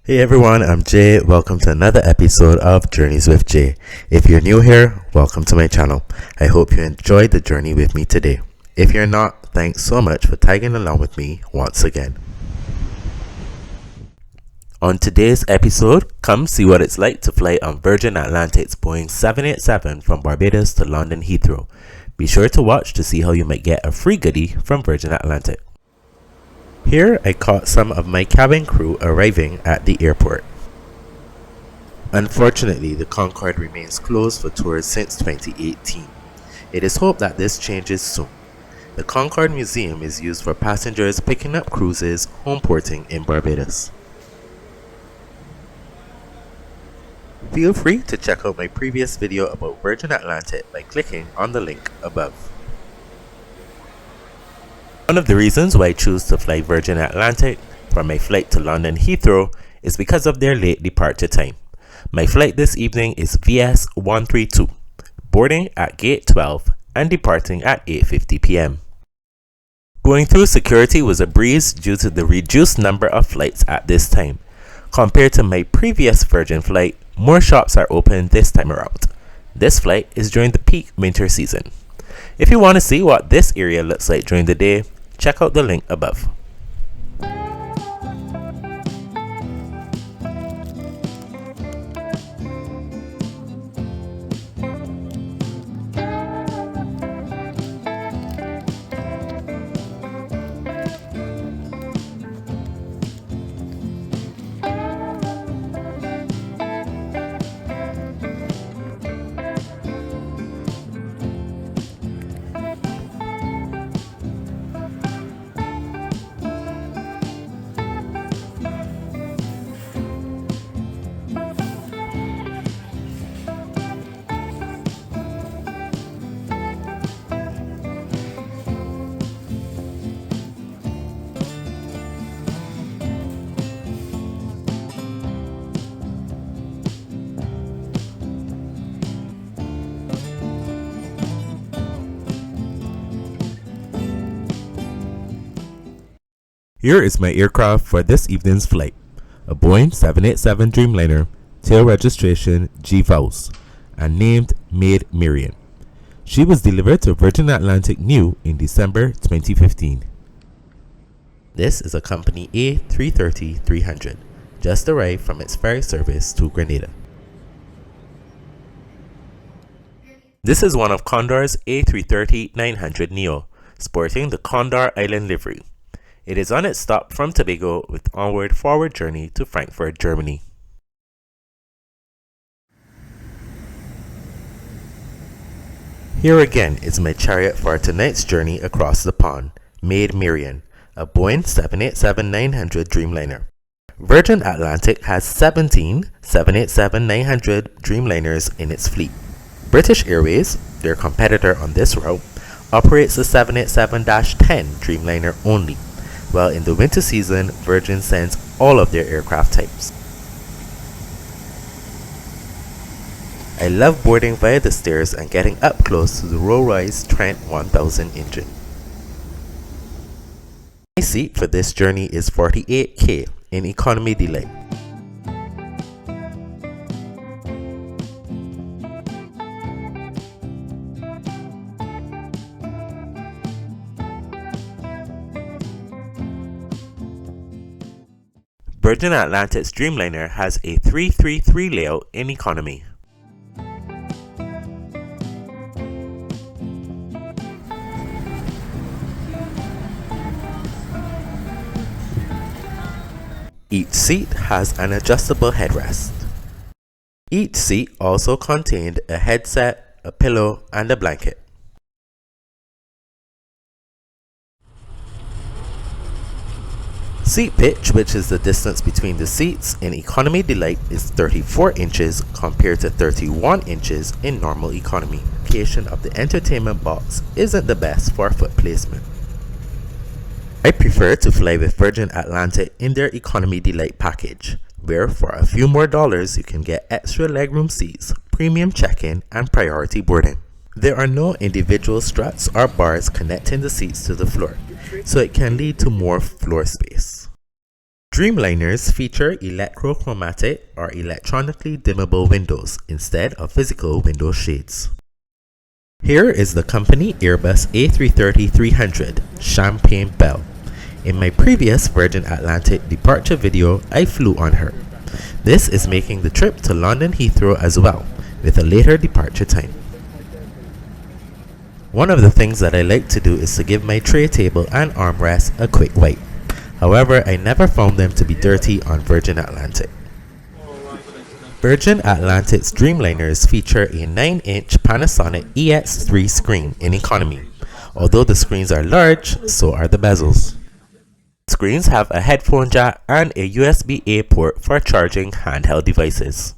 Hey everyone, I'm Jay. Welcome to another episode of Journeys with Jay. If you're new here, welcome to my channel. I hope you enjoyed the journey with me today. If you're not, thanks so much for tagging along with me once again. On today's episode, come see what it's like to fly on Virgin Atlantic's Boeing 787 from Barbados to London Heathrow. Be sure to watch to see how you might get a free goodie from Virgin Atlantic. Here I caught some of my cabin crew arriving at the airport. Unfortunately, the Concorde remains closed for tours since 2018. It is hoped that this changes soon. The Concorde Museum is used for passengers picking up cruises home porting in Barbados. Feel free to check out my previous video about Virgin Atlantic by clicking on the link above. One of the reasons why I choose to fly Virgin Atlantic for my flight to London Heathrow is because of their late departure time. My flight this evening is VS 132, boarding at gate 12 and departing at 8:50 p.m. Going through security was a breeze due to the reduced number of flights at this time. Compared to my previous Virgin flight, more shops are open this time around. This flight is during the peak winter season. If you want to see what this area looks like during the day, check out the link above. Here is my aircraft for this evening's flight, a Boeing 787 Dreamliner, tail registration G-VOWS, and named Maid Marian. She was delivered to Virgin Atlantic new in December 2015. This is a company A330-300, just arrived from its ferry service to Grenada. This is one of Condor's A330-900 Neo, sporting the Condor Island livery. It is on its stop from Tobago with onward-forward journey to Frankfurt, Germany. Here again is my chariot for tonight's journey across the pond, Maid Marian, a Boeing 787-900 Dreamliner. Virgin Atlantic has 17 787-900 Dreamliners in its fleet. British Airways, their competitor on this route, operates the 787-10 Dreamliner only, while in the winter season, Virgin sends all of their aircraft types. I love boarding via the stairs and getting up close to the Rolls Royce Trent 1000 engine. My seat for this journey is 48K in Economy Delight. Virgin Atlantic's Dreamliner has a 333 layout in economy. Each seat has an adjustable headrest. Each seat also contained a headset, a pillow, and a blanket. Seat pitch, which is the distance between the seats in Economy Delight, is 34 inches compared to 31 inches in normal economy. Location of the entertainment box isn't the best for foot placement. I prefer to fly with Virgin Atlantic in their Economy Delight package, where for a few more dollars you can get extra legroom seats, premium check-in, and priority boarding. There are no individual struts or bars connecting the seats to the floor, so it can lead to more floor space. Dreamliners feature electrochromatic or electronically dimmable windows instead of physical window shades. Here is the company Airbus A330-300 Champagne Belle. In my previous Virgin Atlantic departure video, I flew on her. This is making the trip to London Heathrow as well, with a later departure time. One of the things that I like to do is to give my tray table and armrest a quick wipe. However, I never found them to be dirty on Virgin Atlantic. Virgin Atlantic's Dreamliners feature a 9-inch Panasonic EX3 screen in economy. Although the screens are large, so are the bezels. Screens have a headphone jack and a USB-A port for charging handheld devices.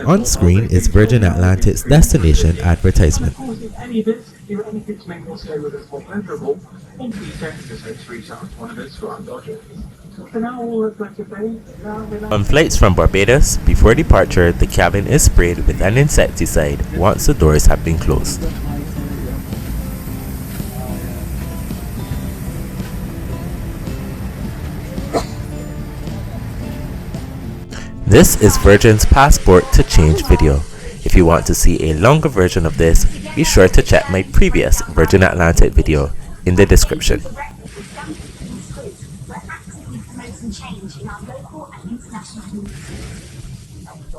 On screen is Virgin Atlantic's destination advertisement. On flights from Barbados, before departure, the cabin is sprayed with an insecticide once the doors have been closed. This is Virgin's passport to change video. If you want to see a longer version of this, be sure to check my previous Virgin Atlantic video in the description.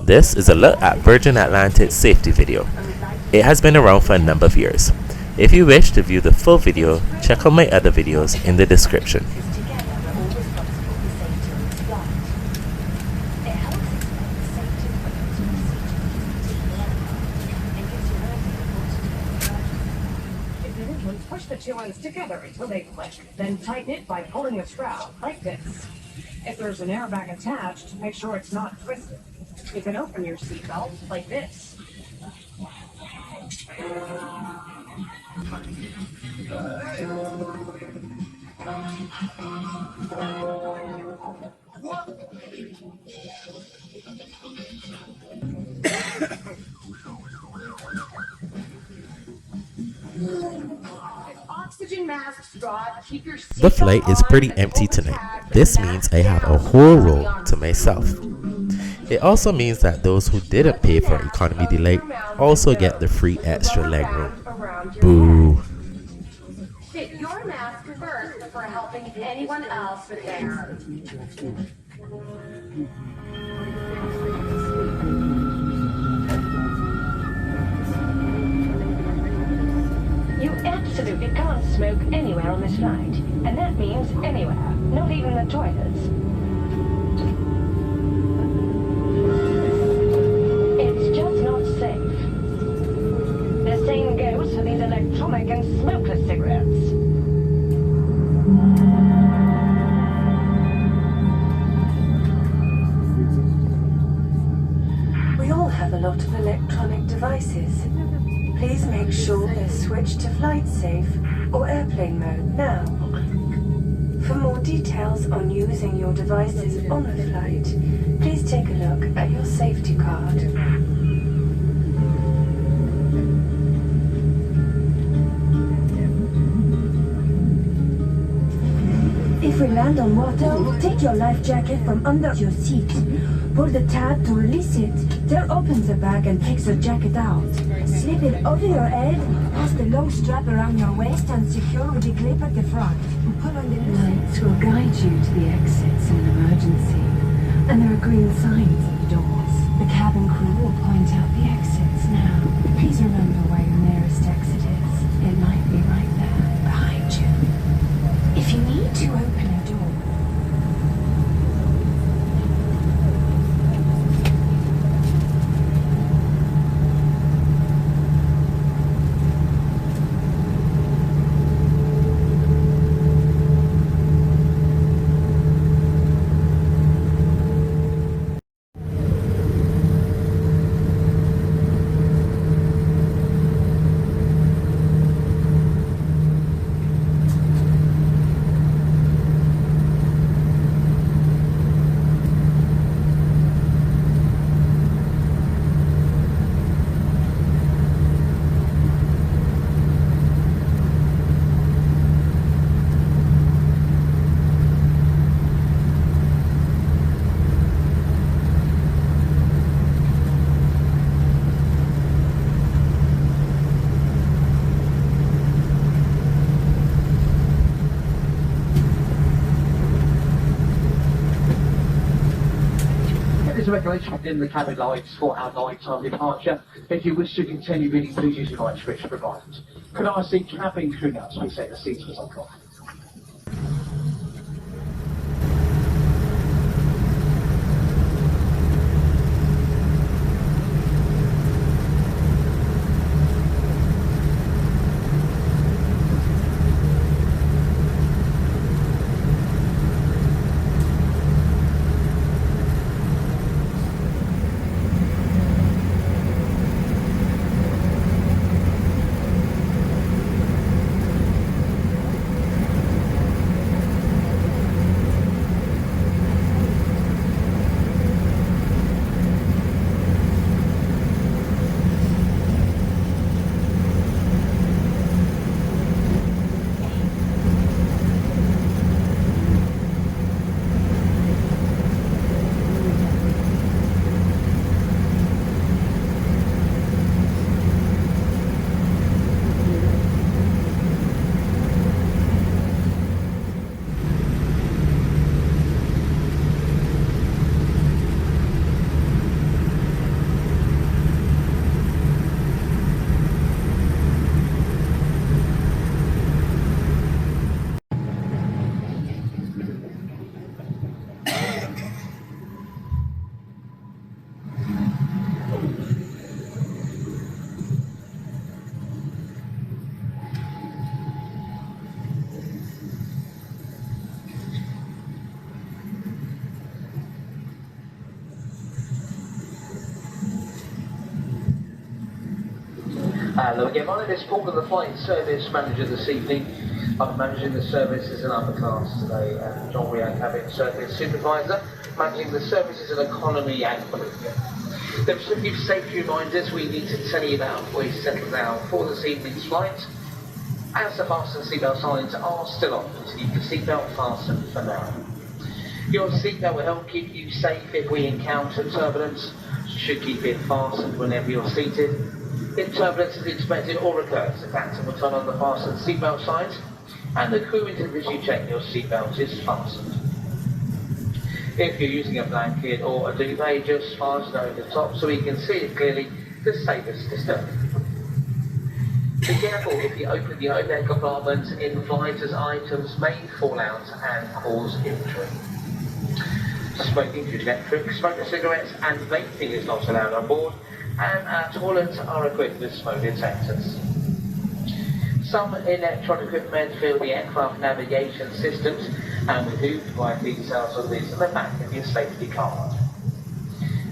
This is a look at Virgin Atlantic's safety video. It has been around for a number of years. If you wish to view the full video, check out my other videos in the description. Push the two ends together until they click, then tighten it by pulling the strap, like this. If there's an airbag attached, make sure it's not twisted. You can open your seatbelt like this. The flight is pretty empty tonight. This means I have a whole row to myself. It also means that those who didn't pay for economy delight also get the free extra legroom. Boo. Fit your mask first before helping anyone else with theirs. You absolutely can't smoke anywhere on this flight, and that means anywhere, not even the toilets. It's just not safe. The same goes for these electronic and smokeless cigarettes. We all have a lot of electronic devices. Please make sure they're switched to flight safe or airplane mode now. For more details on using your devices on a flight, please take a look at your safety card. If we land on water, take your life jacket from under your seat. Pull the tab to release it, then open the bag and take the jacket out. Slip it over your head, pass the long strap around your waist and secure with the clip at the front. Pull on the lights will guide you to the exits in an emergency. And there are green signs at the doors. The cabin crew will point out the exits now. Please remember where your nearest exit is. It might be right there, behind you. If you need to open a door, signage within the cabin lights for our nighttime departure. If you wish to continue reading, please use your light switch provided. Could I see cabin crew now to set the seats for takeoff? Hello again, my name is Paul, the flight service manager this evening. I'm managing the services in upper class today, and John Rio, cabin service supervisor, managing the services in economy and premium. There are a few safety reminders we need to tell you about before you settle down for this evening's flight. As the fasten seatbelt signs are still on, so keep your seatbelt fastened for now. Your seatbelt will help keep you safe if we encounter turbulence. You should keep it fastened whenever you're seated. If turbulence is expected or occurs, the captain will turn on the fastened seatbelt signs and the crew individually check your seatbelt is fastened. If you're using a blanket or a duvet, just fasten over the top so we can see it clearly to save us disturbing. Be careful if you open the overhead compartment in flight, as items may fall out and cause injury. Smoking through electric, smoking cigarettes and vaping is not allowed on board, and our toilets are equipped with smoke detectors. Some electronic equipment fill the aircraft navigation systems, and we do provide details of this in the back of your safety card.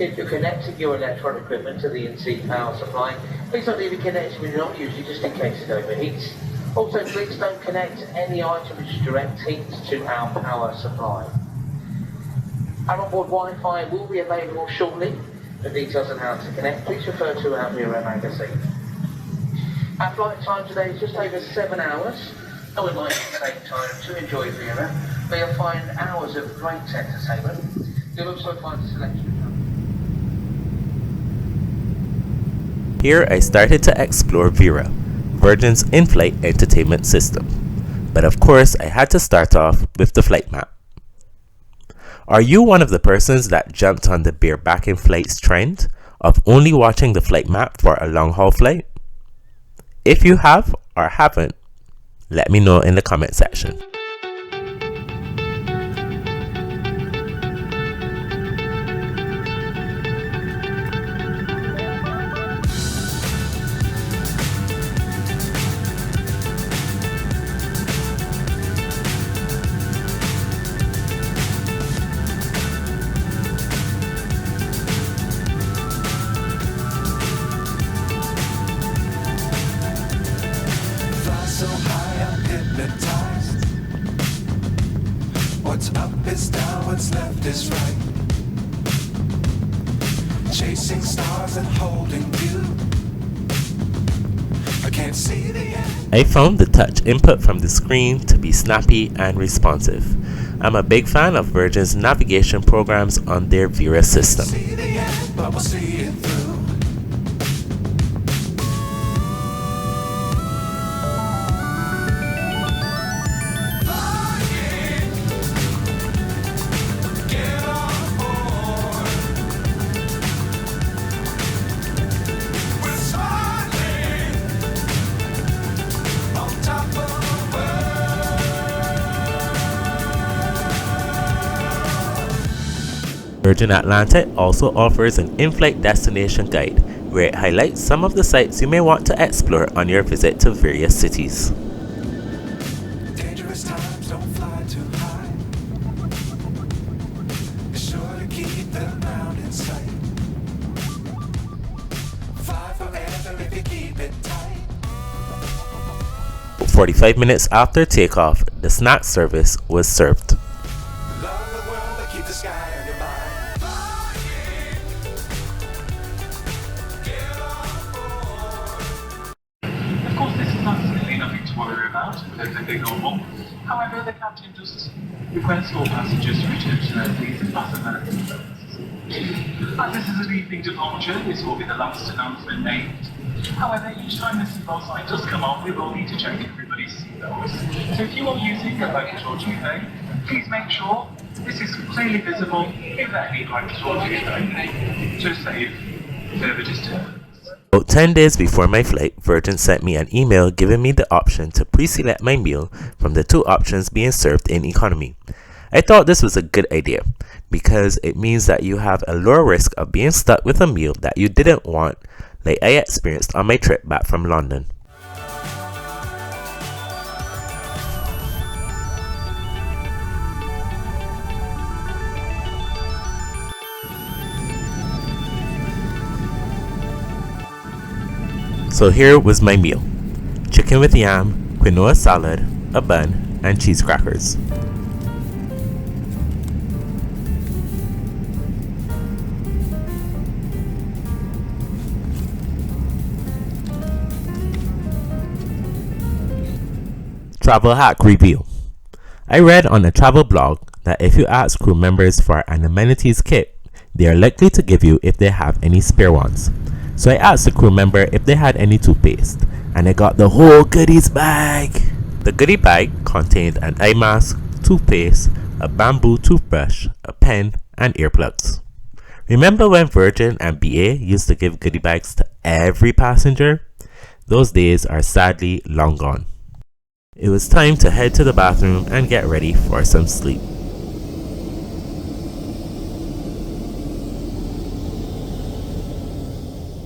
If you're connecting your electronic equipment to the in-seat power supply, please don't leave it connected when you're not using it, just in case it overheats. Also, please don't connect any item which direct heat to our power supply. Our onboard Wi-Fi will be available shortly. For details on how to connect, please refer to our VERA magazine. Our flight time today is just over 7 hours, and we'd like to take time to enjoy VERA, where you'll find hours of great entertainment. You'll also find a selection. Here I started to explore VERA, Virgin's in-flight entertainment system. But of course, I had to start off with the flight map. Are you one of the persons that jumped on the bareback in flights trend of only watching the flight map for a long-haul flight? If you have or haven't, let me know in the comment section. So high I'm hypnotized. What's up is down, what's left is right. Chasing stars and holding you. I can't see the end. I found the touch input from the screen to be snappy and responsive. I'm a big fan of Virgin's navigation programs on their VERA system. See the end, but we'll see it through. Virgin Atlantic also offers an in-flight destination guide where it highlights some of the sites you may want to explore on your visit to various cities. Dangerous times, don't fly too high. Be sure to keep the ground in sight. Fly forever if you keep it tight. 45 minutes after takeoff, the snack service was served. Love the world, but keep the sky on your mind. Of course, this is absolutely nothing to worry about, perfectly normal. However, the captain does request all passengers to return to their seats and fasten their seatbelts. As this is an evening departure, this will be the last announcement made. However, each time the seatbelt sign does come on, we will need to check everybody's seatbelts. So if you are using a luggage or duvet, please make sure this is clearly visible if there any luggage or duvet to save further disturbance. About 10 days before my flight, Virgin sent me an email giving me the option to pre-select my meal from the two options being served in economy. I thought this was a good idea because it means that you have a lower risk of being stuck with a meal that you didn't want, like I experienced on my trip back from London. So here was my meal: chicken with yam, quinoa salad, a bun, and cheese crackers. Travel hack review. I read on a travel blog that if you ask crew members for an amenities kit, they are likely to give you if they have any spare ones. So I asked the crew member if they had any toothpaste, and I got the whole goodies bag. The goodie bag contained an eye mask, toothpaste, a bamboo toothbrush, a pen, and earplugs. Remember when Virgin and BA used to give goodie bags to every passenger? Those days are sadly long gone. It was time to head to the bathroom and get ready for some sleep.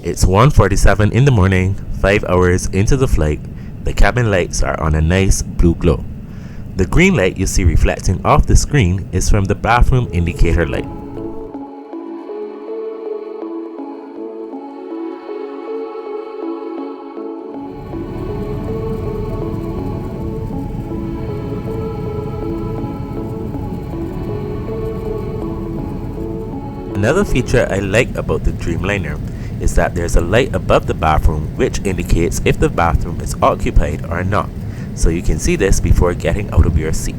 It's 1:47 in the morning, 5 hours into the flight. The cabin lights are on a nice blue glow. The green light you see reflecting off the screen is from the bathroom indicator light. Another feature I like about the Dreamliner is that there's a light above the bathroom which indicates if the bathroom is occupied or not, so you can see this before getting out of your seat.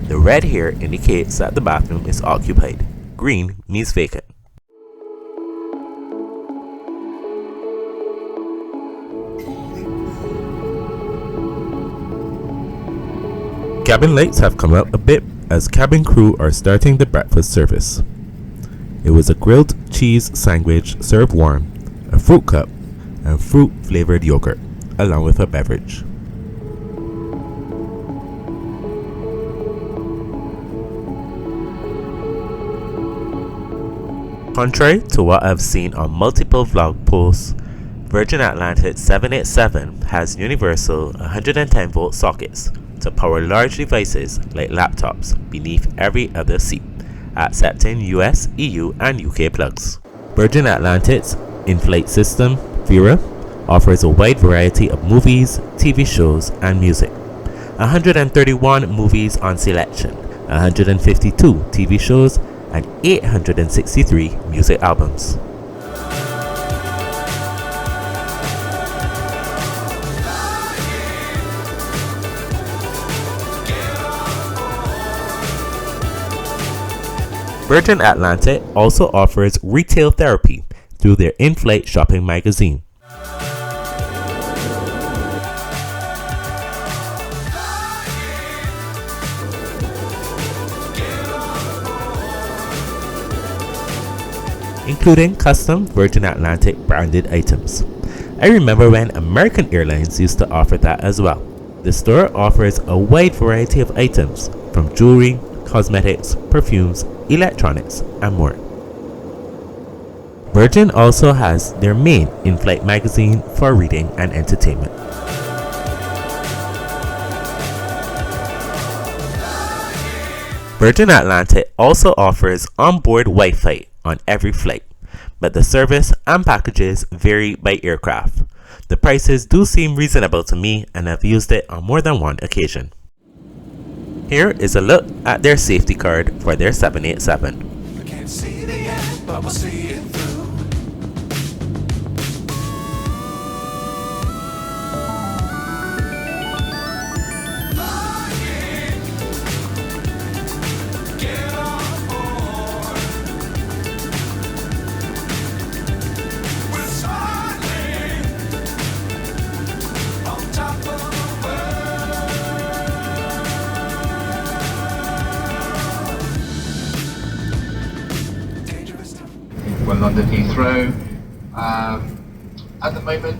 The red here indicates that the bathroom is occupied. Green means vacant. Cabin lights have come up a bit as cabin crew are starting the breakfast service. It was a grilled cheese sandwich served warm, a fruit cup, and fruit flavored yogurt, along with a beverage. Contrary to what I've seen on multiple vlog posts, Virgin Atlantic 787 has universal 110-volt sockets to power large devices like laptops beneath every other seat, accepting US, EU, and UK plugs. Virgin Atlantic's in-flight system, VERA, offers a wide variety of movies, TV shows, and music. 131 movies on selection, 152 TV shows, and 863 music albums. Virgin Atlantic also offers retail therapy through their in-flight shopping magazine. Including custom Virgin Atlantic branded items. I remember when American Airlines used to offer that as well. The store offers a wide variety of items from jewelry, cosmetics, perfumes, electronics, and more. Virgin also has their main in-flight magazine for reading and entertainment. Virgin Atlantic also offers onboard Wi-Fi on every flight, but the service and packages vary by aircraft. The prices do seem reasonable to me, and I've used it on more than one occasion. Here is a look at their safety card for their 787. I can't see the end, but we'll see it through. Flying, get on board. We're soaring on top of the world. Dangerous time. We're London Heathrow. At the moment,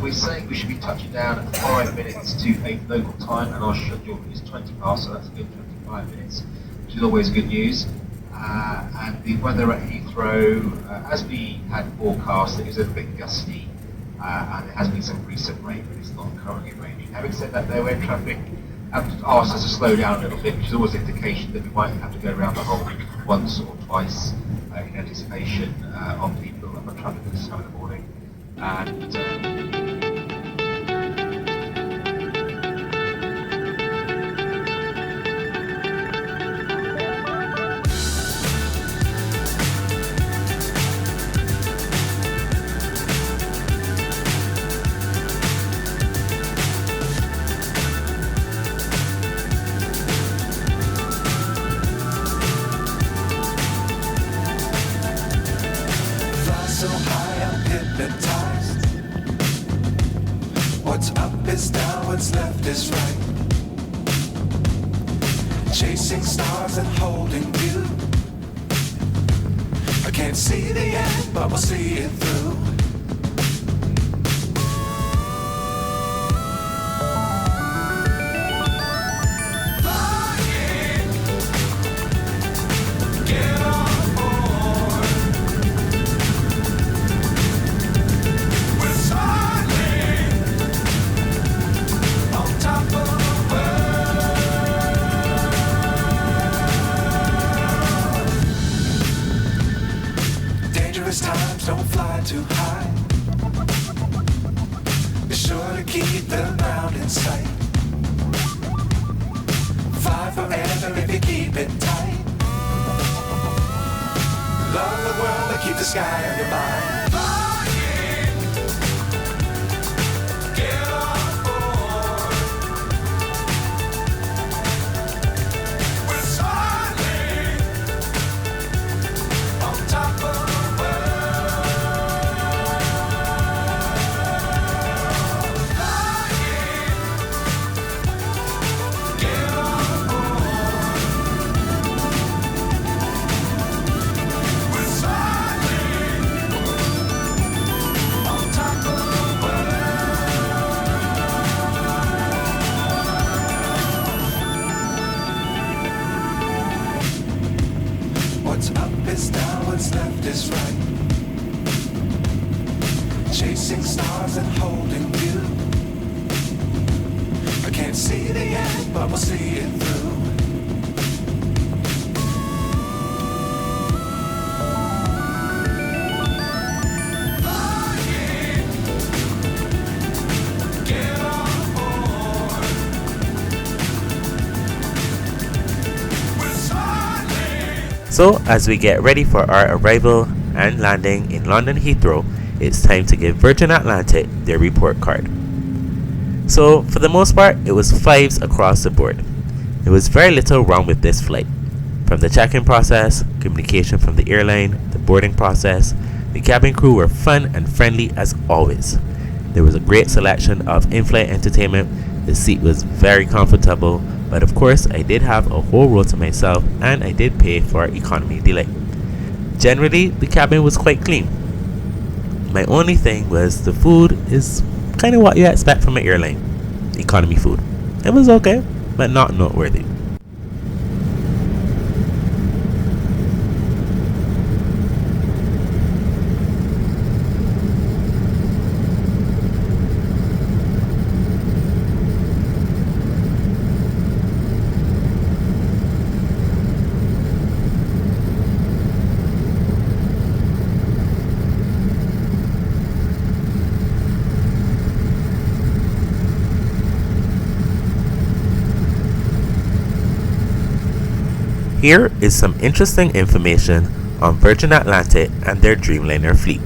we're saying we should be touching down at 5 minutes to 8 local time, and our schedule is 20 past, so that's a good 25 minutes, which is always good news. And the weather at Heathrow, as we had forecast, it is a bit gusty, and there has been some recent rain, but it's not currently raining. Having said that, though, air traffic have asked us to slow down a little bit, which is always an indication that we might have to go around the whole once or twice in anticipation of the build-up of traffic this time in the morning. And Fly so high, I'm hypnotized. What's up is down, what's left is right. Chasing stars and holding you. I can't see the end, but we'll see it through. Flying, get on board. We're soaring on top of the world. Dangerous times, don't fly too high. Be sure to keep the ground in sight. Fly forever if you keep it tight. Love the world and keep the sky on your mind. Flying, get on board. We're soaring on top of the world. Flying, get on board. We're soaring on top of the world. What's up is down, what's left is right. Chasing stars and holding you. I can't see the end, but we'll see it through. Flying, get on board. We're soaring. So as we get ready for our arrival and landing in London Heathrow, it's time to give Virgin Atlantic their report card. So for the most part, it was 5s across the board. There was very little wrong with this flight. From the check-in process, communication from the airline, the boarding process, the cabin crew were fun and friendly as always. There was a great selection of in-flight entertainment. The seat was very comfortable, but of course I did have a whole row to myself, and I did pay for economy delay. Generally, the cabin was quite clean. My only thing was the food is kind of what you expect from an airline. Economy food. It was okay, but not noteworthy. Here is some interesting information on Virgin Atlantic and their Dreamliner fleet.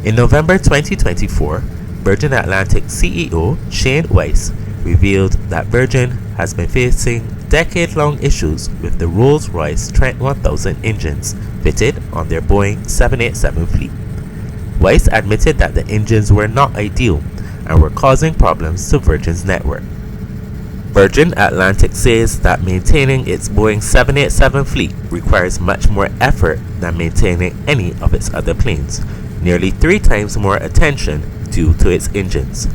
In November 2024, Virgin Atlantic CEO Shane Weiss revealed that Virgin has been facing decade-long issues with the Rolls Royce Trent 1000 engines fitted on their Boeing 787 fleet. Weiss admitted that the engines were not ideal and were causing problems to Virgin's network. Virgin Atlantic says that maintaining its Boeing 787 fleet requires much more effort than maintaining any of its other planes, nearly 3 times more attention due to its engines.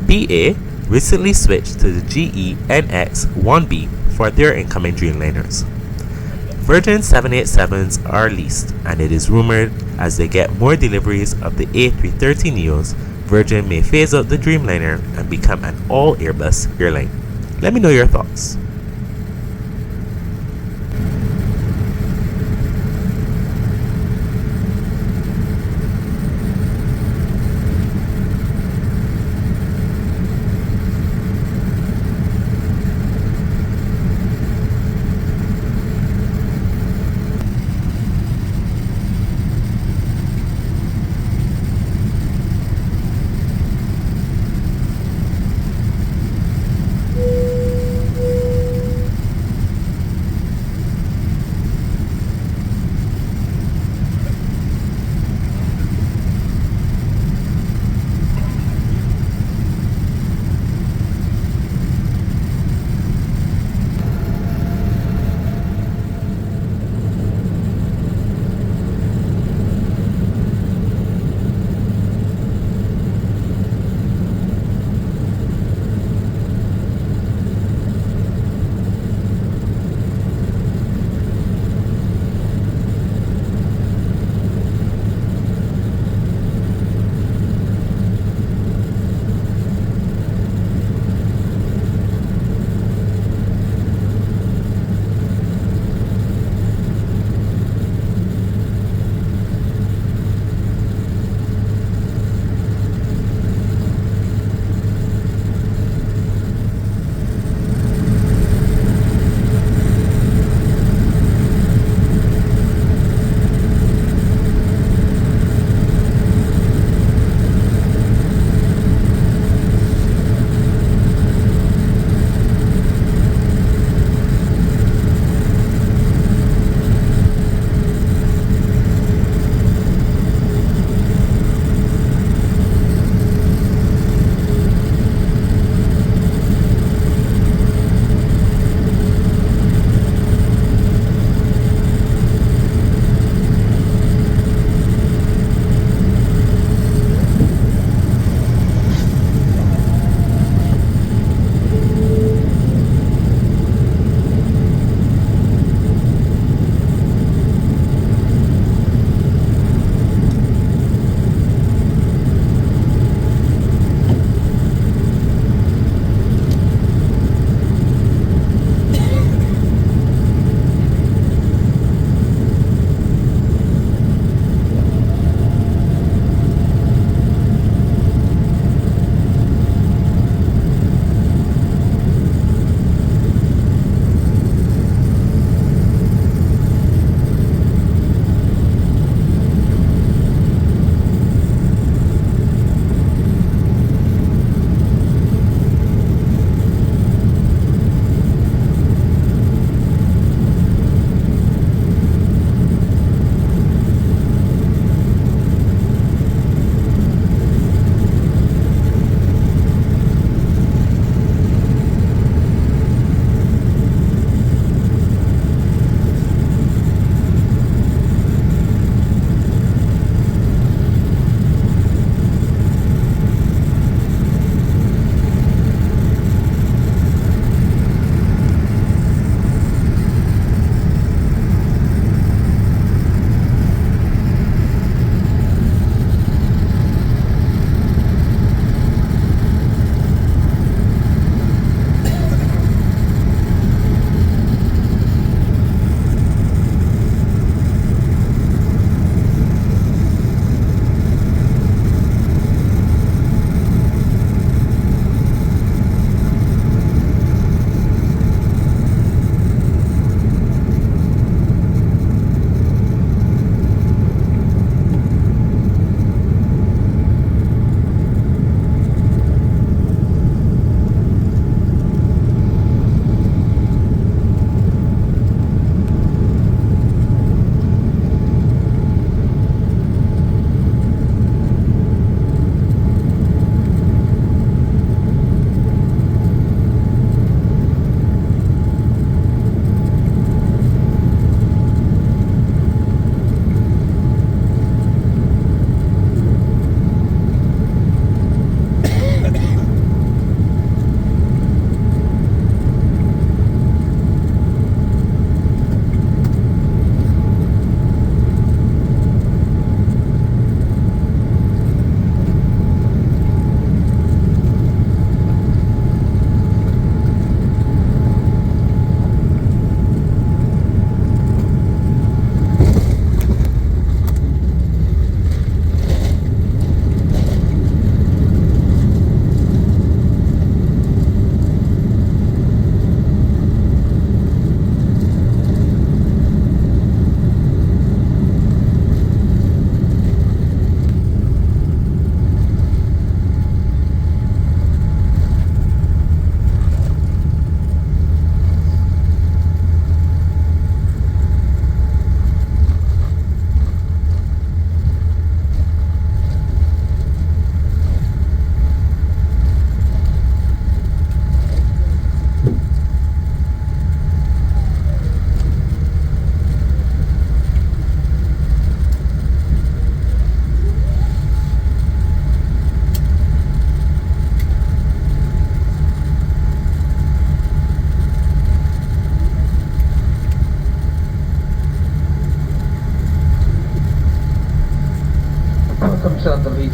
BA recently switched to the GE NX-1B for their incoming Dreamliners. Virgin 787s are leased, and it is rumored as they get more deliveries of the A330neos, Virgin may phase out the Dreamliner and become an all-Airbus airline. Let me know your thoughts.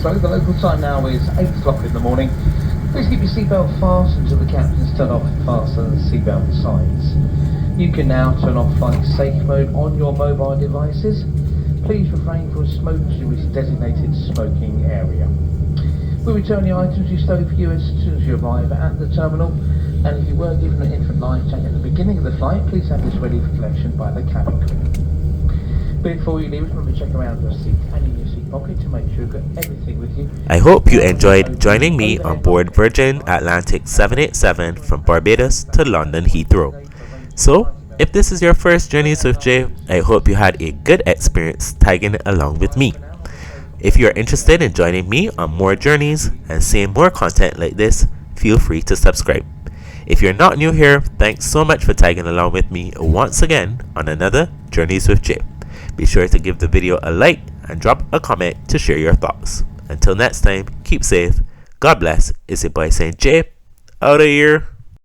Heathrow. The local time now is 8 o'clock in the morning. Please keep your seatbelt fast until the captain's turned off and fasten the seatbelt signs. You can now turn off flight safe mode on your mobile devices. Please refrain from smoking to its designated smoking area. We'll return the items you stowed for you as soon as you arrive at the terminal. And if you were given an infant life jacket at the beginning of the flight, please have this ready for collection by the cabin crew. Before you leave, remember to check around your seat and in your seat pocket to make sure you've got everything with you. I hope you enjoyed joining me on board Virgin Atlantic 787 from Barbados to London Heathrow. So, if this is your first Journeys with Jay, I hope you had a good experience tagging along with me. If you are interested in joining me on more journeys and seeing more content like this, feel free to subscribe. If you're not new here, thanks so much for tagging along with me once again on another Journeys with Jay. Be sure to give the video a like and drop a comment to share your thoughts. Until next time, keep safe. God bless. It's your boy Saint Jay. Out of here.